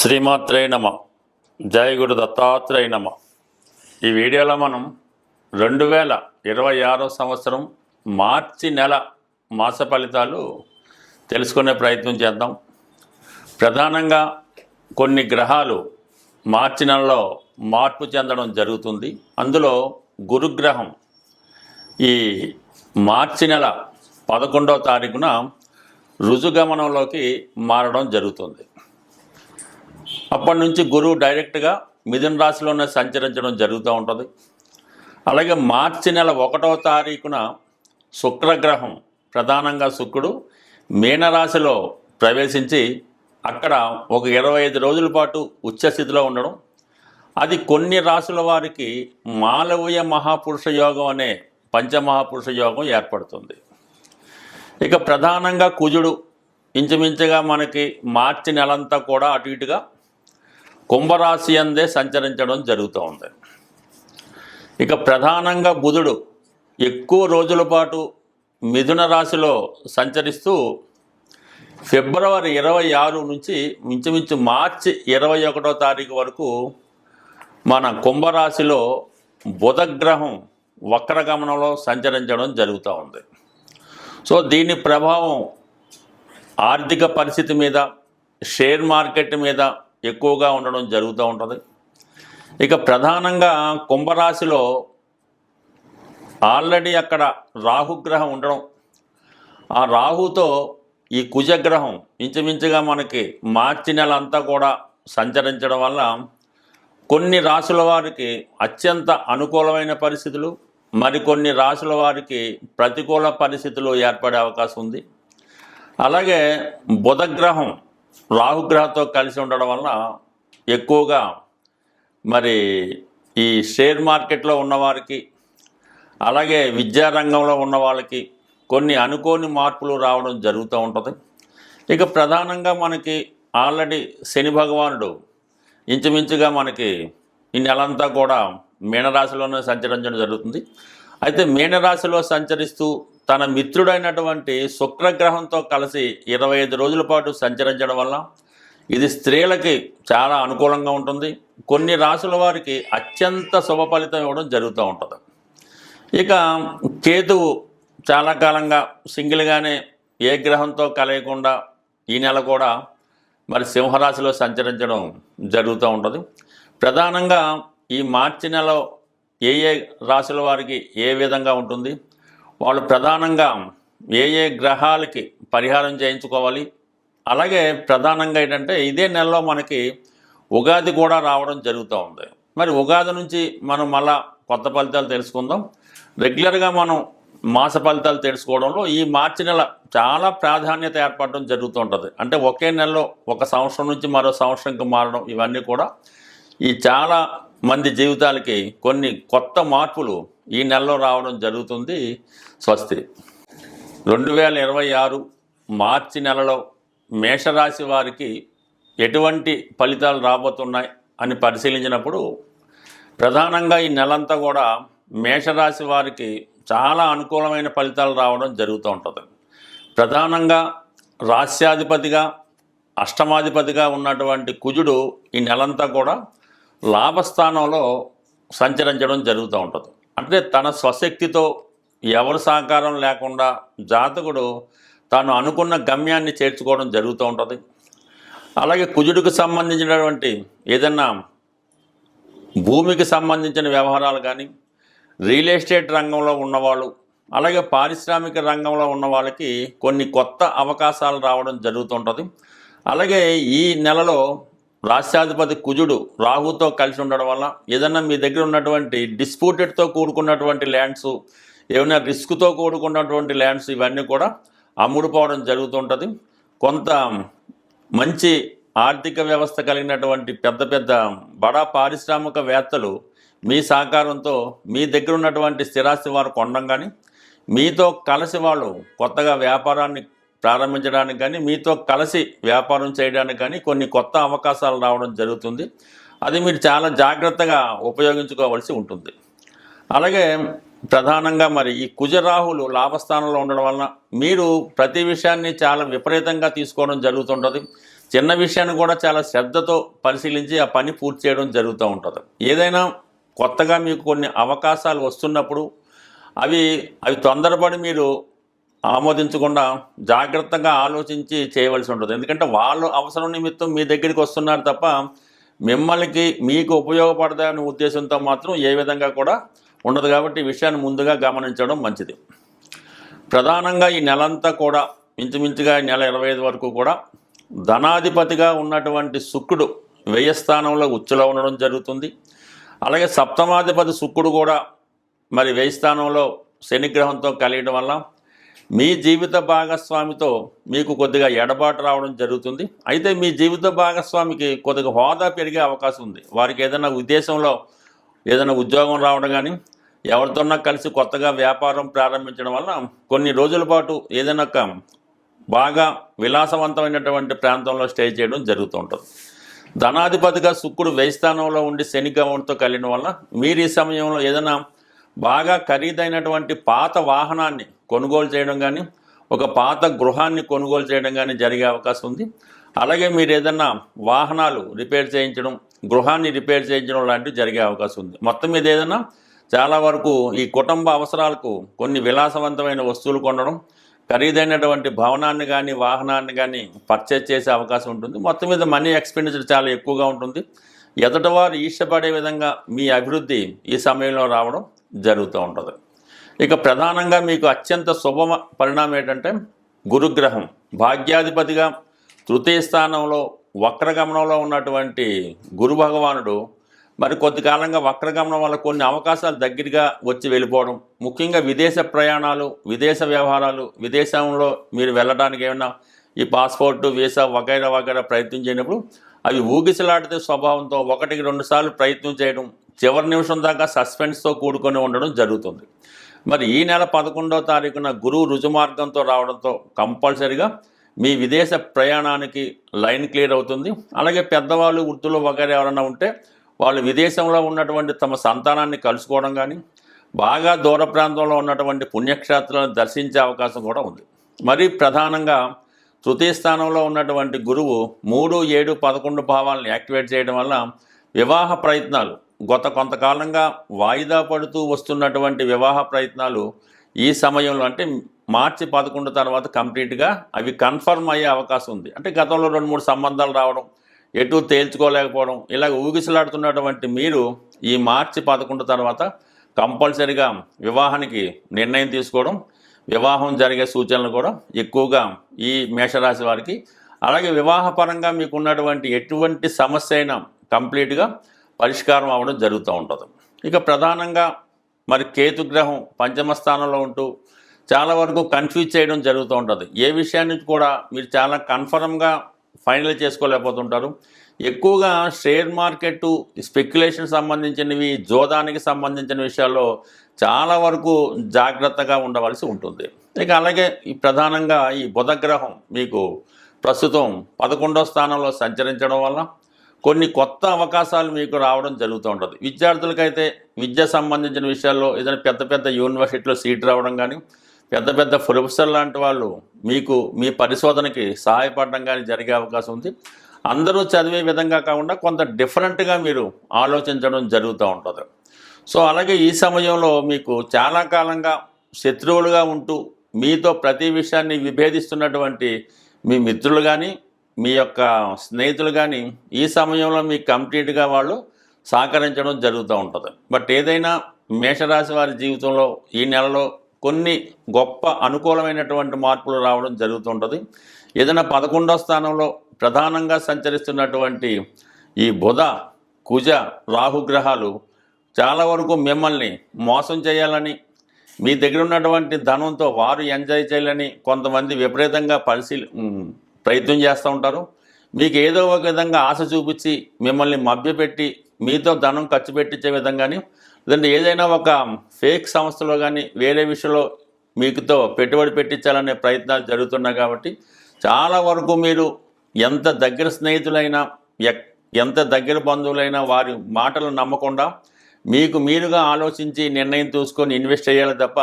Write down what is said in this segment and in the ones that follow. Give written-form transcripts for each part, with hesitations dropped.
శ్రీమాత్రే నమ. జయ గురు దత్తాత్రేయ నమ. ఈ వీడియోలో మనం 2026 సంవత్సరం మార్చి నెల మాస ఫలితాలు తెలుసుకునే ప్రయత్నం చేద్దాం. ప్రధానంగా కొన్ని గ్రహాలు మార్చి నెలలో మార్పు చెందడం జరుగుతుంది. అందులో గురుగ్రహం ఈ మార్చి నెల 11వ తారీఖున రుజుగమనంలోకి మారడం జరుగుతుంది. అప్పటి నుంచి గురువు డైరెక్ట్గా మిథున రాశిలోనే సంచరించడం జరుగుతూ ఉంటుంది. అలాగే మార్చి నెల 1వ తారీఖున శుక్రగ్రహం, ప్రధానంగా శుక్రుడు మీనరాశిలో ప్రవేశించి అక్కడ ఒక 25 రోజుల పాటు ఉచ్చస్థితిలో ఉండడం, అది కొన్ని రాశుల వారికి మాలవీయ మహాపురుష యోగం అనే పంచమహాపురుష యోగం ఏర్పడుతుంది. ఇక ప్రధానంగా కుజుడు ఇంచుమించుగా మనకి మార్చి నెలంతా కూడా అటు ఇటుగా కుంభరాశి అందే సంచరించడం జరుగుతూ ఉంది. ఇక ప్రధానంగా బుధుడు ఎక్కువ రోజుల పాటు మిథున రాశిలో సంచరిస్తూ ఫిబ్రవరి 26 నుంచి ఇంచుమించు మార్చి 21వ తారీఖు వరకు మన కుంభరాశిలో బుధగ్రహం వక్రగమనంలో సంచరించడం జరుగుతూ ఉంది. సో దీని ప్రభావం ఆర్థిక పరిస్థితి మీద, షేర్ మార్కెట్ మీద ఎక్కువగా ఉండడం జరుగుతూ ఉంటుంది. ఇక ప్రధానంగా కుంభరాశిలో ఆల్రెడీ అక్కడ రాహుగ్రహం ఉండడం, ఆ రాహుతో ఈ కుజగ్రహం ఇంచుమించుగా మనకి మార్చి నెల అంతా కూడా సంచరించడం వల్ల కొన్ని రాశుల వారికి అత్యంత అనుకూలమైన పరిస్థితులు, మరికొన్ని రాశుల వారికి ప్రతికూల పరిస్థితులు ఏర్పడే అవకాశం ఉంది. అలాగే బుధగ్రహం రాహుగ్రహంతో కలిసి ఉండడం వలన ఎక్కువగా మరి ఈ షేర్ మార్కెట్లో ఉన్నవారికి, అలాగే విద్యారంగంలో ఉన్న వాళ్ళకి కొన్ని అనుకోని మార్పులు రావడం జరుగుతూ ఉంటుంది. ఇక ప్రధానంగా మనకి ఆల్రెడీ శని భగవానుడు ఇంచుమించుగా మనకి ఈ నెలంతా కూడా మీనరాశిలోనే సంచరించడం జరుగుతుంది. అయితే మీనరాశిలో సంచరిస్తూ తన మిత్రుడైనటువంటి శుక్రగ్రహంతో కలిసి 25 రోజుల పాటు సంచరించడం వల్ల ఇది స్త్రీలకి చాలా అనుకూలంగా ఉంటుంది. కొన్ని రాశుల వారికి అత్యంత శుభ ఫలితం ఇవ్వడం జరుగుతూ ఉంటుంది. ఇక కేతువు చాలా కాలంగా సింగిల్గానే ఏ గ్రహంతో కలయకుండా ఈ నెల కూడా మరి సింహరాశిలో సంచరించడం జరుగుతూ ఉంటుంది. ప్రధానంగా ఈ మార్చి నెలలో ఏ రాశుల వారికి ఏ విధంగా ఉంటుంది, వాళ్ళు ప్రధానంగా ఏ గ్రహాలకి పరిహారం చేయించుకోవాలి, అలాగే ప్రధానంగా ఏంటంటే ఇదే నెలలో మనకి ఉగాది కూడా రావడం జరుగుతూ ఉంది. మరి ఉగాది నుంచి మనం మళ్ళా కొత్త ఫలితాలు తెలుసుకుందాం. రెగ్యులర్గా మనం మాస ఫలితాలు తెలుసుకోవడంలో ఈ మార్చి నెల చాలా ప్రాధాన్యత ఏర్పడడం జరుగుతూ ఉంటుంది. అంటే ఒకే నెలలో ఒక సంవత్సరం నుంచి మరో సంవత్సరంకి మారడం, ఇవన్నీ కూడా ఈ చాలా మంది జీవితాలకి కొన్ని కొత్త మార్పులు ఈ నెలలో రావడం జరుగుతుంది. స్వస్తి. 2026 మార్చి నెలలో మేషరాశి వారికి ఎటువంటి ఫలితాలు రాబోతున్నాయి అని పరిశీలించినప్పుడు ప్రధానంగా ఈ నెలంతా కూడా మేషరాశి వారికి చాలా అనుకూలమైన ఫలితాలు రావడం జరుగుతూ ఉంటుంది. ప్రధానంగా రాస్యాధిపతిగా, అష్టమాధిపతిగా ఉన్నటువంటి కుజుడు ఈ నెలంతా కూడా లాభస్థానంలో సంచరించడం జరుగుతూ ఉంటుంది. అంటే తన స్వశక్తితో ఎవరి సహకారం లేకుండా జాతకుడు తాను అనుకున్న గమ్యాన్ని చేర్చుకోవడం జరుగుతూ ఉంటుంది. అలాగే కుజుడికి సంబంధించినటువంటి ఏదన్నా భూమికి సంబంధించిన వ్యవహారాలు కానీ, రియల్ ఎస్టేట్ రంగంలో ఉన్నవాళ్ళు, అలాగే పారిశ్రామిక రంగంలో ఉన్న వాళ్ళకి కొన్ని కొత్త అవకాశాలు రావడం జరుగుతుంటుంది. అలాగే ఈ నెలలో రాష్ట్రాధిపతి కుజుడు రాహుతో కలిసి ఉండడం వల్ల ఏదన్నా మీ దగ్గర ఉన్నటువంటి డిస్ప్యూటెడ్తో కూడుకున్నటువంటి ల్యాండ్స్, ఏమైనా రిస్క్తో కూడుకున్నటువంటి ల్యాండ్స్, ఇవన్నీ కూడా అమ్ముడుపోవడం జరుగుతుంటుంది. కొంత మంచి ఆర్థిక వ్యవస్థ కలిగినటువంటి పెద్ద పెద్ద బడా పారిశ్రామికవేత్తలు మీ సహకారంతో మీ దగ్గర ఉన్నటువంటి స్థిరాస్తి వారు కొనడం కానీ, మీతో కలిసి వాళ్ళు కొత్తగా వ్యాపారాన్ని ప్రారంభించడానికి కానీ, మీతో కలిసి వ్యాపారం చేయడానికి కానీ కొన్ని కొత్త అవకాశాలు రావడం జరుగుతుంది. అది మీరు చాలా జాగ్రత్తగా ఉపయోగించుకోవాల్సి ఉంటుంది. అలాగే ప్రధానంగా మరి ఈ కుజరాహులు లాభస్థానంలో ఉండడం వలన మీరు ప్రతి విషయాన్ని చాలా విపరీతంగా తీసుకోవడం జరుగుతుంటుంది. చిన్న విషయాన్ని కూడా చాలా శ్రద్ధతో పరిశీలించి ఆ పని పూర్తి చేయడం జరుగుతూ ఉంటుంది. ఏదైనా కొత్తగా మీకు కొన్ని అవకాశాలు వస్తున్నప్పుడు అవి అవి తొందరపడి మీరు ఆమోదించకుండా జాగ్రత్తగా ఆలోచించి చేయవలసి ఉంటుంది. ఎందుకంటే వాళ్ళు అవసరం నిమిత్తం మీ దగ్గరికి వస్తున్నారు తప్ప మిమ్మల్ని మీకు ఉపయోగపడదనే ఉద్దేశంతో మాత్రం ఏ విధంగా కూడా ఉండదు. కాబట్టి ఈ విషయాన్ని ముందుగా గమనించడం మంచిది. ప్రధానంగా ఈ నెలంతా కూడా ఇంచుమించుగా ఈ నెల 25 వరకు కూడా ధనాధిపతిగా ఉన్నటువంటి శుక్రుడు వ్యయ స్థానంలో ఉచ్చులో ఉండడం జరుగుతుంది. అలాగే సప్తమాధిపతి శుక్రుడు కూడా మరి వ్యయ స్థానంలో శనిగ్రహంతో కలియడం వల్ల మీ జీవిత భాగస్వామితో మీకు కొద్దిగా ఎడబాటు రావడం జరుగుతుంది. అయితే మీ జీవిత భాగస్వామికి కొద్దిగా హోదా పెరిగే అవకాశం ఉంది. వారికి ఏదైనా విదేశంలో ఏదైనా ఉద్యోగం రావడం కానీ ఎవరితోన్నా కలిసి కొత్తగా వ్యాపారం ప్రారంభించడం వల్ల కొన్ని రోజుల పాటు ఏదైనా బాగా విలాసవంతమైనటువంటి ప్రాంతంలో స్టే చేయడం జరుగుతూ ఉంటుంది. ధనాధిపతిగా శుక్రుడు వ్యయ స్థానంలో ఉండి శనిగ్రహంతో కలిగిన వల్ల మీరు ఈ సమయంలో ఏదైనా బాగా ఖరీదైనటువంటి పాత వాహనాన్ని కొనుగోలు చేయడం కానీ ఒక పాత గృహాన్ని కొనుగోలు చేయడం కానీ జరిగే అవకాశం ఉంది. అలాగే మీరు ఏదైనా వాహనాలు రిపేర్ చేయించడం, గృహాన్ని రిపేర్ చేయించడం లాంటివి జరిగే అవకాశం ఉంది. మొత్తం మీద ఏదైనా చాలా వరకు ఈ కుటుంబ అవసరాలకు కొన్ని విలాసవంతమైన వస్తువులు కొనడం, ఖరీదైనటువంటి భవనాన్ని కానీ వాహనాన్ని కానీ పర్చేజ్ చేసే అవకాశం ఉంటుంది. మొత్తం మీద మనీ ఎక్స్పెండిచర్ చాలా ఎక్కువగా ఉంటుంది. ఎదుటివారు ఈర్ష్యపడే విధంగా మీ అభివృద్ధి ఈ సమయంలో రావడం జరుగుతూ ఉంటుంది. ఇక ప్రధానంగా మీకు అత్యంత శుభ పరిణామం ఏంటంటే గురుగ్రహం భాగ్యాధిపతిగా తృతీయ స్థానంలో వక్రగమనంలో ఉన్నటువంటి గురు భగవానుడు మరి కొద్ది కాలంగా వక్రగమనం వల్ల కొన్ని అవకాశాలు దగ్గరగా వచ్చి వెళ్ళిపోవడం, ముఖ్యంగా విదేశ ప్రయాణాలు, విదేశ వ్యవహారాలు, విదేశంలో మీరు వెళ్ళడానికి ఏమైనా ఈ పాస్పోర్టు వీసా వగైరా వగైరా ప్రయత్నం చేయనప్పుడు అవి ఊగిసలాడితే స్వభావంతో 1-2 సార్లు ప్రయత్నం చేయడం, చివరి నిమిషం దాకా సస్పెన్స్తో కూడుకొని ఉండడం జరుగుతుంది. మరి ఈ నెల 11వ తారీఖున గురువు రుజుమార్గంతో రావడంతో కంపల్సరిగా మీ విదేశ ప్రయాణానికి లైన్ క్లియర్ అవుతుంది. అలాగే పెద్దవాళ్ళు వృత్తులు వగైరా ఎవరైనా ఉంటే వాళ్ళు విదేశంలో ఉన్నటువంటి తమ సంతానాన్ని కలుసుకోవడం కానీ బాగా దూర ప్రాంతంలో ఉన్నటువంటి పుణ్యక్షేత్రాలను దర్శించే అవకాశం కూడా ఉంది. మరి ప్రధానంగా తృతీయ స్థానంలో ఉన్నటువంటి గురువు 3, 7, 11 భావాలను యాక్టివేట్ చేయడం వల్ల వివాహ ప్రయత్నాలు కొంతకాలంగా వాయిదా పడుతూ వస్తున్నటువంటి వివాహ ప్రయత్నాలు ఈ సమయంలో అంటే మార్చి 11 తర్వాత కంప్లీట్గా అవి కన్ఫర్మ్ అయ్యే అవకాశం ఉంది. అంటే గతంలో 2-3 సంబంధాలు రావడం, ఎటు తేల్చుకోలేకపోవడం, ఇలా ఊగిసలాడుతున్నటువంటి మీరు ఈ మార్చి 11 తర్వాత కంపల్సరిగా వివాహానికి నిర్ణయం తీసుకోవడం, వివాహం జరిగే సూచనలు కూడా ఎక్కువగా ఈ మేషరాశి వారికి. అలాగే వివాహపరంగా మీకు ఉన్నటువంటి ఎటువంటి సమస్య అయినా కంప్లీట్గా పరిష్కారం అవ్వడం జరుగుతూ ఉంటుంది. ఇక ప్రధానంగా మరి కేతుగ్రహం పంచమ స్థానంలో ఉంటూ చాలా వరకు కన్ఫ్యూజ్ చేయడం జరుగుతూ ఉంటుంది. ఏ విషయాన్ని కూడా మీరు చాలా కన్ఫర్మ్గా ఫైనల్ చేసుకోలేకపోతుంటారు. ఎక్కువగా షేర్ మార్కెట్ స్పెక్యులేషన్ సంబంధించినవి, జోదానికి సంబంధించిన విషయాల్లో చాలా వరకు జాగ్రత్తగా ఉండవలసి ఉంటుంది. ఇక అలాగే ఈ ప్రధానంగా ఈ బుధగ్రహం మీకు ప్రస్తుతం 11వ స్థానంలో సంచరించడం వల్ల కొన్ని కొత్త అవకాశాలు మీకు రావడం జరుగుతూ ఉంటుంది. విద్యార్థులకైతే విద్య సంబంధించిన విషయాల్లో ఏదైనా పెద్ద యూనివర్సిటీలో సీట్ రావడం కానీ, పెద్ద ప్రొఫెసర్ లాంటి వాళ్ళు మీకు మీ పరిశోధనకి సహాయపడడం కానీ జరిగే అవకాశం ఉంది. అందరూ చదివే విధంగా కాకుండా కొంత డిఫరెంట్గా మీరు ఆలోచించడం జరుగుతూ ఉంటుంది. సో అలాగే ఈ సమయంలో మీకు చాలా కాలంగా శత్రువులుగా ఉంటూ మీతో ప్రతి విషయాన్ని విభేదిస్తున్నటువంటి మీ మిత్రులు కానీ, మీ యొక్క స్నేహితులు కానీ ఈ సమయంలో మీకు కంప్లీట్గా వాళ్ళు సహకరించడం జరుగుతూ ఉంటుంది. బట్ ఏదైనా మేషరాశి వారి జీవితంలో ఈ నెలలో కొన్ని గొప్ప అనుకూలమైనటువంటి మార్పులు రావడం జరుగుతుంటుంది. ఏదైనా 11వ స్థానంలో ప్రధానంగా సంచరిస్తున్నటువంటి ఈ బుధ, కుజ, రాహుగ్రహాలు చాలా వరకు మిమ్మల్ని మోసం చేయాలని, మీ దగ్గర ఉన్నటువంటి ధనంతో వారు ఎంజాయ్ చేయాలని కొంతమంది విపరీతంగా ప్రయత్నం చేస్తూ ఉంటారు. మీకు ఏదో ఒక విధంగా ఆశ చూపించి మిమ్మల్ని మభ్యపెట్టి మీతో ధనం ఖర్చు పెట్టించే విధంగాని, లేదంటే ఏదైనా ఒక ఫేక్ సంస్థలో కానీ వేరే విషయంలో మీకుతో పెట్టుబడి పెట్టించాలనే ప్రయత్నాలు జరుగుతున్నాయి. కాబట్టి చాలా వరకు మీరు ఎంత దగ్గర స్నేహితులైనా, ఎంత దగ్గర బంధువులైనా వారి మాటలు నమ్మకుండా మీకు మీరుగా ఆలోచించి నిర్ణయం తీసుకొని ఇన్వెస్ట్ చేయాలి తప్ప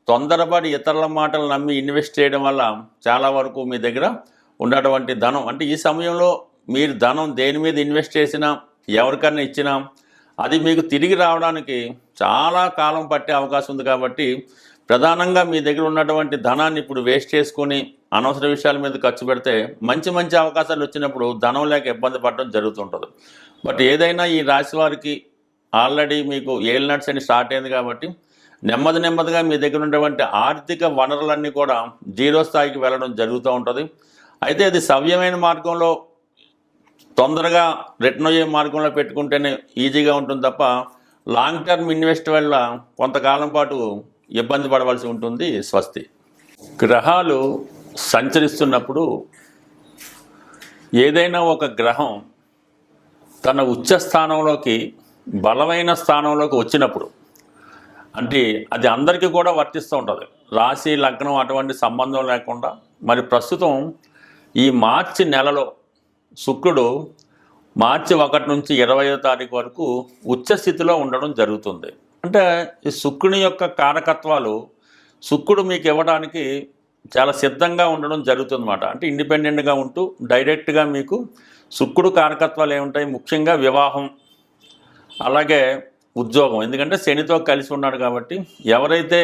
తొందరపడి ఇతరుల మాటలు నమ్మి ఇన్వెస్ట్ చేయడం వల్ల చాలా వరకు మీ దగ్గర ఉన్నటువంటి ధనం, అంటే ఈ సమయంలో మీరు ధనం దేని మీద ఇన్వెస్ట్ చేసినా ఎవరికన్నా ఇచ్చినా అది మీకు తిరిగి రావడానికి చాలా కాలం పట్టే అవకాశం ఉంది. కాబట్టి ప్రధానంగా మీ దగ్గర ఉన్నటువంటి ధనాన్ని ఇప్పుడు వేస్ట్ చేసుకొని అనవసర విషయాల మీద ఖర్చు పెడితే మంచి మంచి అవకాశాలు వచ్చినప్పుడు ధనం లేక ఇబ్బంది పడడం జరుగుతుంటుంది. బట్ ఏదైనా ఈ రాశి వారికి ఆల్రెడీ మీకు ఏలినట్స్ అని స్టార్ట్ అయింది కాబట్టి నెమ్మదిగా మీ దగ్గర ఉన్నటువంటి ఆర్థిక వనరులన్నీ కూడా జీరో స్థాయికి వెళ్ళడం జరుగుతూ ఉంటుంది. అయితే అది సవ్యమైన మార్గంలో తొందరగా రిటర్న్ అయ్యే మార్గంలో పెట్టుకుంటేనే ఈజీగా ఉంటుంది తప్ప లాంగ్ టర్మ్ ఇన్వెస్ట్ వల్ల కొంతకాలం పాటు ఇబ్బంది పడవలసి ఉంటుంది. స్వస్తి. గ్రహాలు సంచరిస్తున్నప్పుడు ఏదైనా ఒక గ్రహం తన ఉచ్చ స్థానంలోకి బలమైన స్థానంలోకి వచ్చినప్పుడు అంటే అది అందరికీ కూడా వర్తిస్తూ ఉంటుంది. రాశి లగ్నం అటువంటి సంబంధం లేకుండా మరి ప్రస్తుతం ఈ మార్చి నెలలో శుక్రుడు మార్చి 1 నుంచి 20వ తారీఖు వరకు ఉచ్చ స్థితిలో ఉండడం జరుగుతుంది. అంటే ఈ శుక్రుని యొక్క కారకత్వాలు శుక్రుడు మీకు ఇవ్వడానికి చాలా సిద్ధంగా ఉండడం జరుగుతుందన్నమాట. అంటే ఇండిపెండెంట్గా ఉంటూ డైరెక్ట్గా మీకు శుక్రుడు కారకత్వాలు ఏముంటాయి, ముఖ్యంగా వివాహం, అలాగే ఉద్యోగం. ఎందుకంటే శనితో కలిసి ఉన్నాడు కాబట్టి ఎవరైతే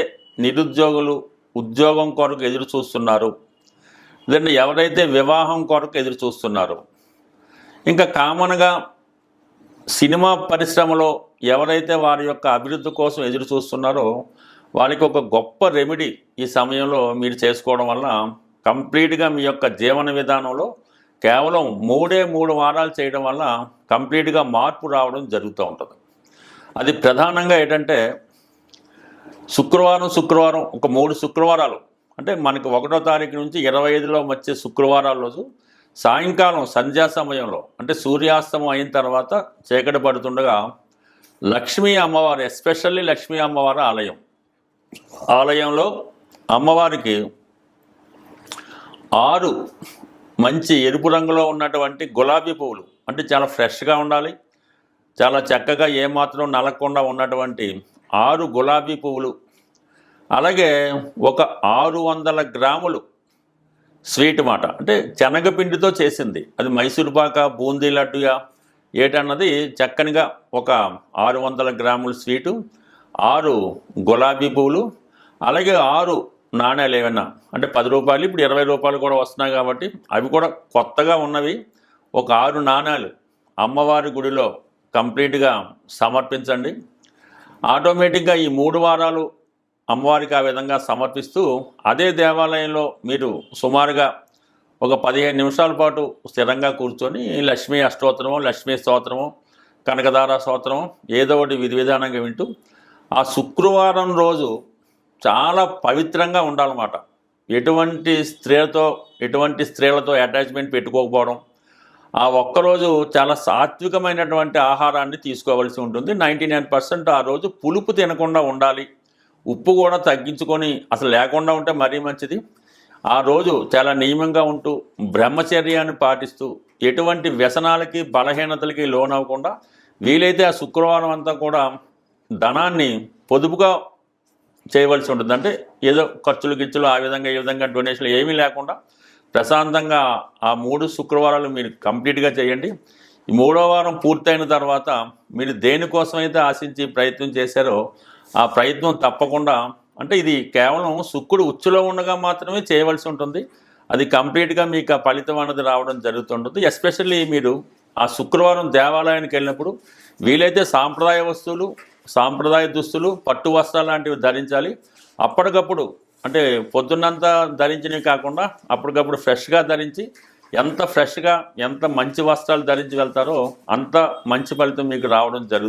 నిరుద్యోగులు ఉద్యోగం కొరకు ఎదురు చూస్తున్నారు, లేదంటే ఎవరైతే వివాహం కొరకు ఎదురు చూస్తున్నారు, ఇంకా కామన్గా సినిమా పరిశ్రమలో ఎవరైతే వారి యొక్క అభివృద్ధి కోసం ఎదురు చూస్తున్నారో వాళ్ళకి ఒక గొప్ప రెమెడీ ఈ సమయంలో మీరు చేసుకోవడం వల్ల కంప్లీట్గా మీ యొక్క జీవన విధానంలో కేవలం 3 వారాలు చేయడం వల్ల కంప్లీట్గా మార్పు రావడం జరుగుతూ ఉంటుంది. అది ప్రధానంగా ఏంటంటే శుక్రవారం ఒక 3 శుక్రవారాలు, అంటే మనకి 1వ తారీఖు నుంచి 25లో వచ్చే శుక్రవారాల రోజు సాయంకాలం సంధ్యా సమయంలో, అంటే సూర్యాస్తమం అయిన తర్వాత చీకటి పడుతుండగా లక్ష్మీ అమ్మవారు, ఎస్పెషల్లీ లక్ష్మీ అమ్మవారి ఆలయంలో అమ్మవారికి 6 మంచి ఎరుపు రంగులో ఉన్నటువంటి గులాబీ పువ్వులు, అంటే చాలా ఫ్రెష్గా ఉండాలి, చాలా చక్కగా ఏమాత్రం నలగకుండా ఉన్నటువంటి 6 గులాబీ పువ్వులు, అలాగే ఒక 600 గ్రాములు స్వీట్ మాట, అంటే శనగపిండితో చేసింది, అది మైసూర్ పాక, బూందీ లడ్డుగా ఏటన్నది చక్కనిగా ఒక 600 గ్రాముల స్వీటు, 6 గులాబీ పువ్వులు, అలాగే 6 నాణ్యాలు ఏమన్నా, అంటే 10 రూపాయలు, ఇప్పుడు 20 రూపాయలు కూడా వస్తున్నాయి కాబట్టి అవి కూడా కొత్తగా ఉన్నవి, ఒక 6 నాణ్యాలు అమ్మవారి గుడిలో కంప్లీట్గా సమర్పించండి. ఆటోమేటిక్గా ఈ 3 వారాలు అమ్మవారికి ఆ విధంగా సమర్పిస్తూ అదే దేవాలయంలో మీరు సుమారుగా ఒక 15 నిమిషాల పాటు స్థిరంగా కూర్చొని లక్ష్మీ అష్టోత్తరమో, లక్ష్మీ స్తోత్రమో, కనకదార స్తోత్రమో ఏదో ఒకటి విధి విధానంగా వింటూ ఆ శుక్రవారం రోజు చాలా పవిత్రంగా ఉండాలన్నమాట. ఎటువంటి స్త్రీలతో అటాచ్మెంట్ పెట్టుకోకపోవడం, ఆ ఒక్కరోజు చాలా సాత్వికమైనటువంటి ఆహారాన్ని తీసుకోవాల్సి ఉంటుంది. 99% ఆ రోజు పులుపు తినకుండా ఉండాలి, ఉప్పు కూడా తగ్గించుకొని అసలు లేకుండా ఉంటే మరీ మంచిది. ఆ రోజు చాలా నియమంగా ఉంటూ బ్రహ్మచర్యాన్ని పాటిస్తూ ఎటువంటి వ్యసనాలకి బలహీనతలకి లోనవ్వకుండా వీలైతే ఆ శుక్రవారం అంతా కూడా ధనాన్ని పొదుపుగా చేయవలసి ఉంటుంది. అంటే ఏదో ఖర్చులు ఆ విధంగా ఈ విధంగా డొనేషన్లు ఏమీ లేకుండా ప్రశాంతంగా ఆ 3 శుక్రవారాలు మీరు కంప్లీట్గా చేయండి. ఈ 3వ వారం పూర్తయిన తర్వాత మీరు దేనికోసమైతే ఆశించి ప్రయత్నం చేశారో ఆ ప్రయత్నం తప్పకుండా, అంటే ఇది కేవలం శుక్రుడు ఉచ్చులో ఉండగా మాత్రమే చేయవలసి ఉంటుంది. అది కంప్లీట్గా మీకు ఆ ఫలితం అన్నది రావడం జరుగుతుంటుంది. ఎస్పెషల్లీ మీరు ఆ శుక్రవారం దేవాలయానికి వెళ్ళినప్పుడు వీలైతే సాంప్రదాయ వస్తువులు, సాంప్రదాయ దుస్తులు, పట్టు వస్త్రాలు లాంటివి ధరించాలి. అప్పటికప్పుడు, అంటే పొద్దున్నంతా ధరించినవి కాకుండా అప్పటికప్పుడు ఫ్రెష్గా ధరించి, ఎంత ఫ్రెష్గా ఎంత మంచి వస్త్రాలు ధరించి వెళ్తారో అంత మంచి ఫలితం మీకు రావడం జరుగుతుంది.